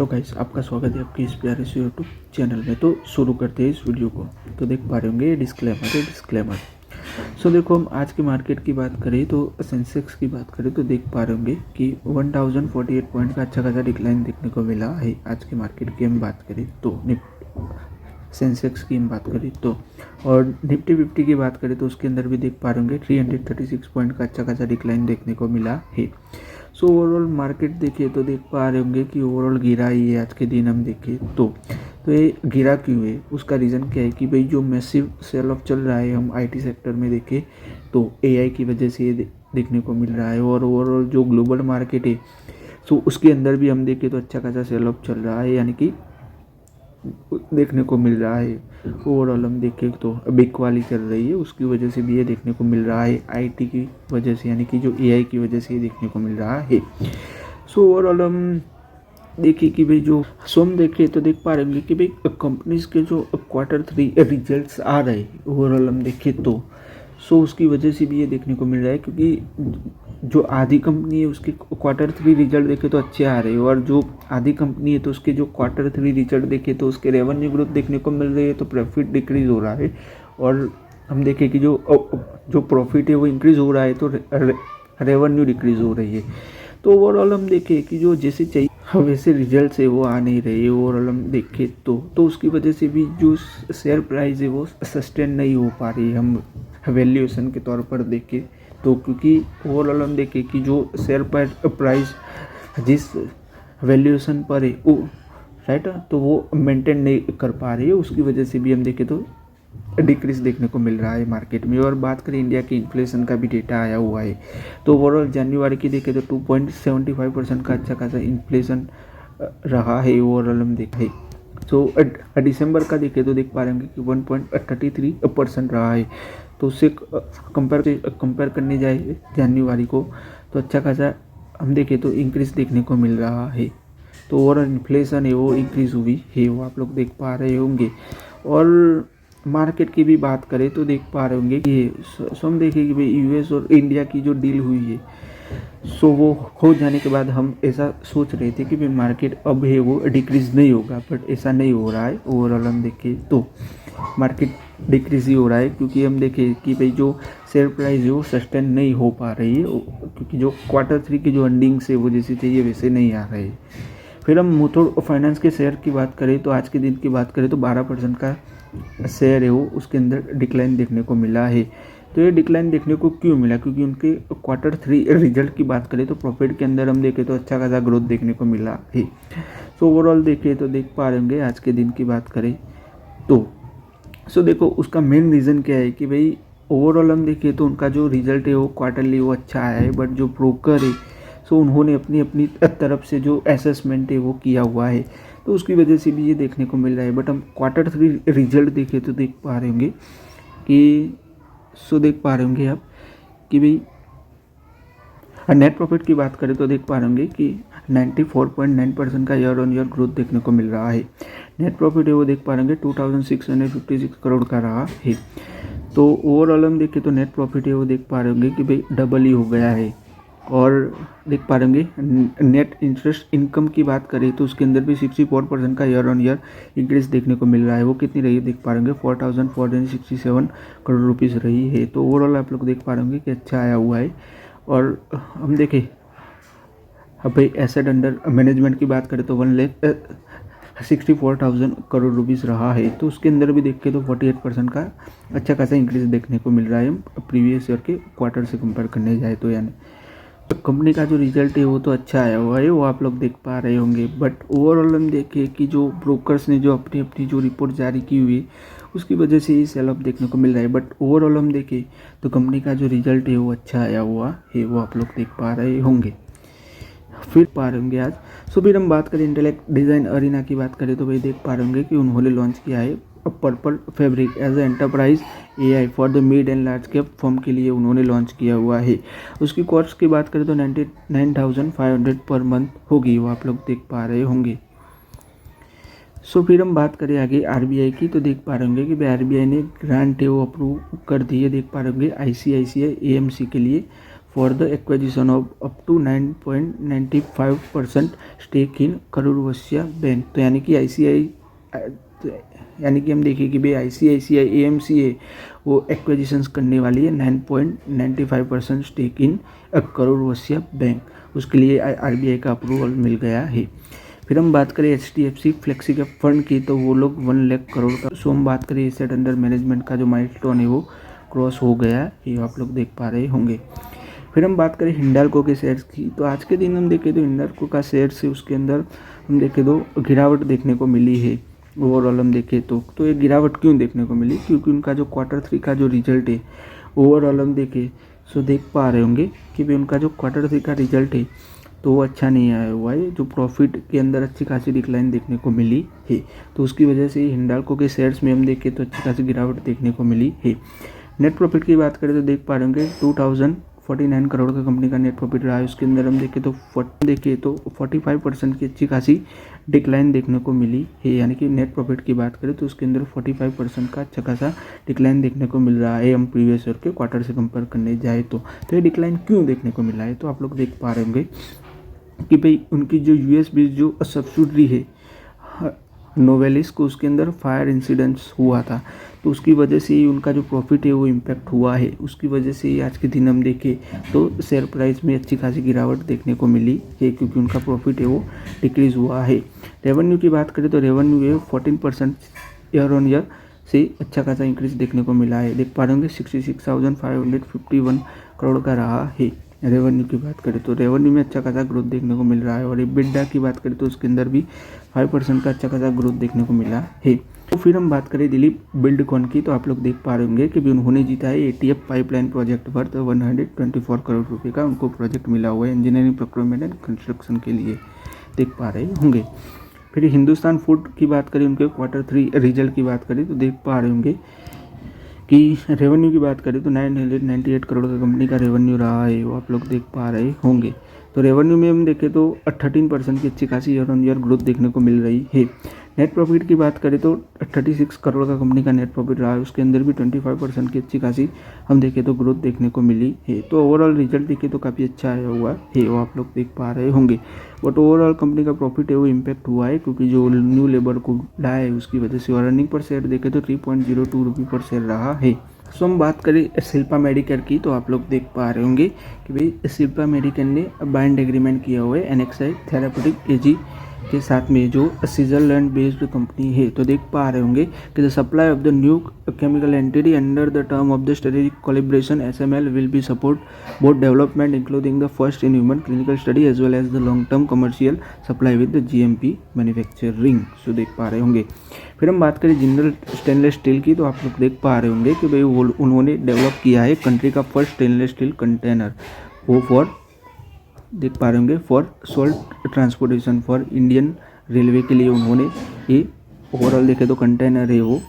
Hello guys, आपका स्वागत है आपके इस प्यारे से यूट्यूब चैनल में। तो शुरू करते हैं इस वीडियो को। तो देख पा रहे होंगे डिस्क्लेमर। सो देखो, हम आज के मार्केट की बात करें तो सेंसेक्स की बात करें तो देख पा रहे होंगे कि 1048 पॉइंट का अच्छा खासा डिक्लाइन देखने को मिला है। आज के मार्केट की हम बात करें तो सेंसेक्स की हम बात करें तो, और निफ्टी 50 की बात करें तो उसके अंदर भी देख पा रहे होंगे 336 पॉइंट का अच्छा खासा डिक्लाइन देखने को मिला है। सो ओवरऑल मार्केट देखिए तो देख पा रहे होंगे कि ओवरऑल गिरा ही है। आज के दिन हम देखें तो ये गिरा क्यों है, उसका रीज़न क्या है कि भाई जो मैसिव सेल ऑफ चल रहा है, हम आईटी सेक्टर में देखें तो एआई की वजह से ये देखने को मिल रहा है। और ओवरऑल जो ग्लोबल मार्केट है सो उसके अंदर भी हम देखें तो अच्छा खासा सेल ऑफ चल रहा है, यानी कि देखने को मिल रहा है। ओवरऑल हम देखें तो बिग वाली चल रही है, उसकी वजह से भी ये देखने को मिल रहा है। आईटी की वजह से, यानी कि जो एआई की वजह से ये देखने को मिल रहा है। सो ओवरऑल हम देखिए कि भाई जो हम देखें तो देख पा रहे होंगे कि भाई कंपनीज के जो Q3 रिजल्ट्स आ रहे हैं, ओवरऑल हम देखें तो उसकी वजह से भी ये देखने को मिल रहा है, क्योंकि जो आधी कंपनी है उसके Q3 रिजल्ट देखे तो अच्छे आ रहे हैं, और जो आधी कंपनी है तो उसके जो Q3 रिजल्ट देखे तो उसके रेवेन्यू ग्रोथ देखने को मिल रही है, तो प्रॉफिट डिक्रीज हो रहा है। और हम देखें कि जो प्रॉफिट है वो इंक्रीज हो रहा है तो रेवेन्यू डिक्रीज हो रही है। तो ओवरऑल हम देखें कि जो जैसे चाहिए वैसे रिजल्ट्स है वो आ नहीं रहे। ओवरऑल हम देखें तो उसकी वजह से भी जो शेयर प्राइस है वो सस्टेन नहीं हो पा रही है। हम वैल्यूएशन के तौर पर देखें तो, क्योंकि ओवरऑल हम देखें कि जो शेयर प्राइस जिस वैल्यूएशन पर है वो राइट तो वो मेंटेन नहीं कर पा रही है, उसकी वजह से भी हम देखें तो डिक्रीज देखने को मिल रहा है मार्केट में। और बात करें इंडिया की इन्फ्लेशन का भी डेटा आया हुआ है, तो ओवरऑल जनवरी की देखें तो 2.75% का अच्छा खासा इन्फ्लेशन रहा है। ओवरऑल हम देखें तो दिसंबर का देखें तो देख पा रहे होंगे कि 1.33% रहा है। तो उससे कंपेयर करने जाए जनवरी को तो अच्छा खासा हम देखें तो इंक्रीज देखने को मिल रहा है। तो ओवरऑल इन्फ्लेशन है वो इंक्रीज हुई है, वो आप लोग देख पा रहे होंगे। और मार्केट की भी बात करें तो देख पा रहे होंगे कि हम देखें कि भाई यूएस और इंडिया की जो डील हुई है सो वो हो जाने के बाद हम ऐसा सोच रहे थे कि भाई मार्केट अब है वो डिक्रीज नहीं होगा, बट ऐसा नहीं हो रहा है। ओवरऑल हम देखें तो मार्केट डिक्रीज ही हो रहा है, क्योंकि हम देखें कि भाई जो शेयर प्राइस है वो सस्टेन नहीं हो पा रही है, क्योंकि जो Q3 की जो अर्निंग्स है वो जैसे चाहिए वैसे नहीं आ रहे। फिर हम मुथूट फाइनेंस के शेयर की बात करें तो आज के दिन की बात करें तो 12% का शेयर है वो उसके अंदर डिक्लाइन देखने को मिला है। तो ये डिक्लाइन देखने को क्यों मिला, क्योंकि उनके Q3 रिजल्ट की बात करें तो प्रॉफिट के अंदर हम देखें तो अच्छा खासा ग्रोथ देखने को मिला है। सो ओवरऑल देखें तो देख पा रहे होंगे आज के दिन की बात करें तो देखो उसका मेन रीज़न क्या है कि भाई ओवरऑल हम देखें तो उनका जो रिजल्ट है वो क्वार्टरली वो अच्छा आया है, बट जो ब्रोकर है सो उन्होंने अपनी तरफ से जो असेसमेंट है वो किया हुआ है, तो उसकी वजह से भी ये देखने को मिल रहा है। बट हम Q3 रिजल्ट देखें तो देख पा रहे होंगे कि देख पा रहे होंगे आप कि भाई नेट प्रॉफिट की बात करें तो देख पा रहे होंगे कि 94.9% का ईयर ऑन ईयर ग्रोथ देखने को मिल रहा है। नेट प्रॉफिट है वो देख पा रहे होंगे 2656 करोड़ का रहा है। तो ओवरऑल हम देखें तो नेट प्रॉफिट है वो देख पा रहे होंगे कि भाई डबल ही हो गया है। और देख पा रहे होंगे नेट इंटरेस्ट इनकम की बात करें तो उसके अंदर भी 64% का ईयर ऑन ईयर इंक्रीज देखने को मिल रहा है। वो कितनी रही है देख पा रहे होंगे 4467 करोड़ रुपीज़ रही है। तो ओवरऑल आप लोग देख पा रहे होंगे कि अच्छा आया हुआ है। और हम देखें अब भाई एसेट अंडर मैनेजमेंट की बात करें तो 1,64,000 करोड़ रुपीज़ रहा है। तो उसके अंदर भी देखें तो 48% का अच्छा खासा इंक्रीज देखने को मिल रहा है प्रीवियस ईयर के क्वार्टर से कंपेयर करने जाए तो। यानी कंपनी का जो रिजल्ट है वो तो अच्छा आया हुआ है, वो आप लोग देख पा रहे होंगे। बट ओवरऑल हम देखें कि जो ब्रोकर्स ने जो अपनी जो रिपोर्ट जारी की हुई है उसकी वजह से ही सेल ऑफ देखने को मिल रहा है। बट ओवरऑल हम देखें तो कंपनी का जो रिजल्ट है वो अच्छा आया हुआ है, वो आप लोग देख पा रहे होंगे फिर पा रहे होंगे आज। फिर हम बात करें इंटेलेक्ट डिज़ाइन अरीना की बात करें तो भाई देख पा रहे होंगे कि उन्होंने लॉन्च किया है purple fabric as a enterprise AI for the mid and large cap firm के लिए उन्होंने लॉन्च किया हुआ है। उसकी कॉस्ट की बात करें तो 99,500 पर मंथ होगी, वो आप लोग देख पा रहे होंगे। फिर हम बात करें आगे आरबीआई की तो देख पा रहे होंगे कि आरबीआई ने ग्रांट है वो अप्रूव कर दी है, देख पा रहे होंगे आईसीआईसीआई एएमसी के लिए for the acquisition of up to 9.95% stake in Karur Vysya bank. तो यानी कि यानी कि हम देखिए कि भाई ICICI AMC वो एक्विजिशंस करने वाली है 9.95% stake in Karur Vysya bank, उसके लिए RBI का अप्रूवल मिल गया है। फिर हम बात करें HDFC फ्लेक्सी कैप फंड की, तो वो लोग 1 लाख करोड़ का, सो हम बात करें एसेट अंडर मैनेजमेंट का जो माइलस्टोन है वो क्रॉस हो गया, ये आप लोग देख पा रहे होंगे। फिर हम बात करें हिंडाल्को के शेयर्स की, तो आज के दिन हम देखें तो हिंडाल्को का शेयर्स है उसके अंदर हम देखें तो गिरावट देखने को मिली है। ओवरऑल हम देखें तो ये गिरावट क्यों देखने को मिली, क्योंकि उनका जो Q3 का जो रिजल्ट है ओवरऑल हम देखें सो देख पा रहे होंगे कि भाई उनका जो Q3 का रिजल्ट है तो वो अच्छा नहीं आया हुआ है, जो प्रॉफिट के अंदर अच्छी खासी डिक्लाइन देखने को मिली है, तो उसकी वजह से हिंडाल्को के शेयर्स में हम देखें तो अच्छी खासी गिरावट देखने को मिली है। नेट प्रॉफिट की बात करें तो देख पा रहे होंगे 2049 करोड़ का कंपनी का नेट प्रॉफिट रहा है, उसके अंदर हम देखें तो 45% की अच्छी खासी डिक्लाइन देखने को मिली है। यानी कि नेट प्रॉफिट की बात करें तो उसके अंदर 45% का अच्छा खासा डिक्लाइन देखने को मिल रहा है, हम प्रीवियस ईयर के क्वार्टर से कंपेयर करने जाए तो ये डिक्लाइन क्यों देखने को मिला है, तो आप लोग देख पा रहे होंगे कि भाई उनकी जो US बेस्ड जो सब्सिडरी है नोवेलिस को, उसके अंदर फायर इंसिडेंट्स हुआ था, तो उसकी वजह से ही उनका जो प्रॉफिट है वो इम्पैक्ट हुआ है, उसकी वजह से ही आज के दिन हम देखें तो शेयर प्राइस में अच्छी खासी गिरावट देखने को मिली है, क्योंकि उनका प्रॉफिट है वो डिक्रीज़ हुआ है। रेवेन्यू की बात करें तो रेवेन्यू है 14% ईयर ऑन ईयर से अच्छा खासा इंक्रीज देखने को मिला है, देख पा रहे होंगे 66,551 करोड़ का रहा है। रेवेन्यू की बात करें तो रेवेन्यू में अच्छा खासा ग्रोथ देखने को मिल रहा है, और EBITDA की बात करें तो उसके अंदर भी 5% का अच्छा खासा ग्रोथ देखने को मिला है। तो फिर हम बात करें दिलीप बिल्डकॉन की, तो आप लोग देख पा रहे होंगे कि भी उन्होंने जीता है ATF pipeline project worth 124 crore रुपये का उनको प्रोजेक्ट मिला हुआ है इंजीनियरिंग प्रोक्योरमेंट एंड कंस्ट्रक्शन के लिए, देख पा रहे होंगे। फिर हिंदुस्तान फूड की बात करें, उनके Q3 रिजल्ट की बात करें तो देख पा रहे होंगे कि रेवेन्यू की बात करें तो 998 करोड़ का कंपनी का रेवेन्यू रहा है, वो आप लोग देख पा रहे होंगे। तो रेवेन्यू में हम देखें तो 13% की अच्छी खासी ईयर ऑन ईयर ग्रोथ देखने को मिल रही है। नेट प्रॉफिट की बात करें तो 36 करोड़ का कंपनी का नेट प्रॉफिट रहा है, उसके अंदर भी 25% की अच्छी खासी हम देखें तो ग्रोथ देखने को मिली है। तो ओवरऑल रिजल्ट देखें तो काफ़ी अच्छा आया हुआ है, वो आप लोग देख पा रहे होंगे। बट ओवरऑल कंपनी का प्रॉफिट है वो इम्पैक्ट हुआ है, क्योंकि जो न्यू लेबर को लाया है उसकी वजह से, और अर्निंग पर शेयर देखें तो 3.02 रुपये पर शेयर रहा है। सो हम बात करें शिल्पा मेडिकेयर की, तो आप लोग देख पा रहे होंगे कि भाई शिल्पा मेडिकेयर ने बाइंड एग्रीमेंट किया हुआ है NXI थेराप्यूटिक AG के साथ में, जो स्विट्जरलैंड बेस्ड कंपनी है। तो देख पा रहे होंगे कि the supply of the new chemical entity under the term of the strategic collaboration SML will be support both development including the first in human clinical study as well as the long term commercial supply with the GMP manufacturing. So देख पा रहे होंगे। फिर हम बात करें Jindal stainless steel की, तो आप लोग देख पा रहे होंगे कि भाई उन्होंने डेवलप किया है कंट्री का फर्स्ट स्टेनलेस स्टील कंटेनर, वो फॉर देख पा रहे होंगे for salt transportation for Indian railway के लिए उन्होंने ये ओवरऑल देखे तो कंटेनर है वो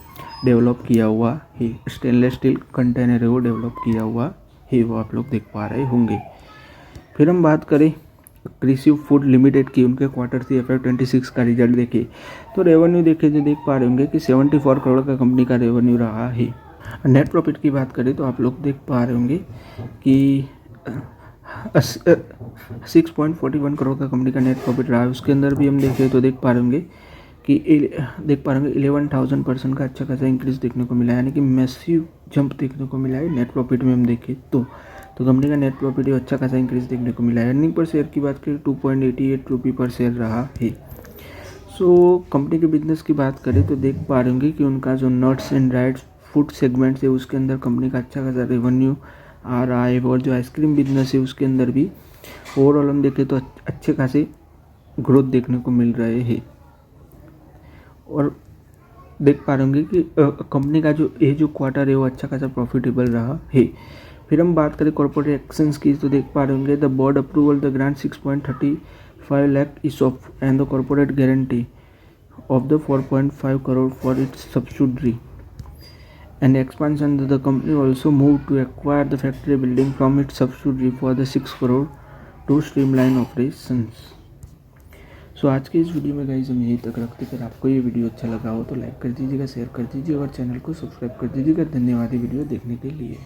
डेवलप किया हुआ है, स्टेनलेस स्टील कंटेनर है वो डेवलप किया हुआ है, वो आप लोग देख पा रहे होंगे। फिर हम बात करें कृषि फूड लिमिटेड की, उनके Q3 FY26 का रिजल्ट देखे तो रेवेन्यू देखे तो देख पा रहे होंगे कि 74 करोड़ का कंपनी का रेवेन्यू रहा है। नेट प्रॉफिट की बात करें तो आप लोग देख पा रहे होंगे कि 6.41 करोड़ का कंपनी का नेट प्रॉफिट रहा है, उसके अंदर भी हम देखें तो देख पा रहे होंगे कि 11,000% का अच्छा खासा इंक्रीज देखने को मिला है, यानी कि मैसिव जंप देखने को मिला है नेट प्रॉफिट में हम देखें तो कंपनी का नेट प्रॉफिट अच्छा खासा इंक्रीज देखने को मिला है। अर्निंग पर शेयर की बात करें 2.88 रुपये पर शेयर रहा है। सो कंपनी के बिजनेस की बात करें तो देख पा रहे होंगे कि उनका जो nuts and dried food segments है उसके अंदर कंपनी का अच्छा खासा रेवेन्यू आ रहा है, और जो आइसक्रीम बिजनेस है उसके अंदर भी ओवरऑल हम देखें तो अच्छे खासे ग्रोथ देखने को मिल रहे हैं। और देख पा रहे होंगे कि कंपनी का जो क्वार्टर है वो अच्छा खासा प्रॉफिटेबल रहा है। फिर हम बात करें कॉर्पोरेट एक्शंस की, तो देख पा रहे होंगे the board approval the grant 6.35 lakh ESOP and the corporate guarantee of the 4.5 crore for its subsidiary and expansion. The company also moved to acquire the factory building from its subsidiary for the 6 crore to streamline operations. सो आज के इस video में guys हम यही तक रखते हैं। अगर आपको ये वीडियो अच्छा लगा हो तो लाइक कर दीजिएगा, शेयर कर दीजिएगा और चैनल को सब्सक्राइब कर दीजिएगा। धन्यवाद ये वीडियो देखने के लिए।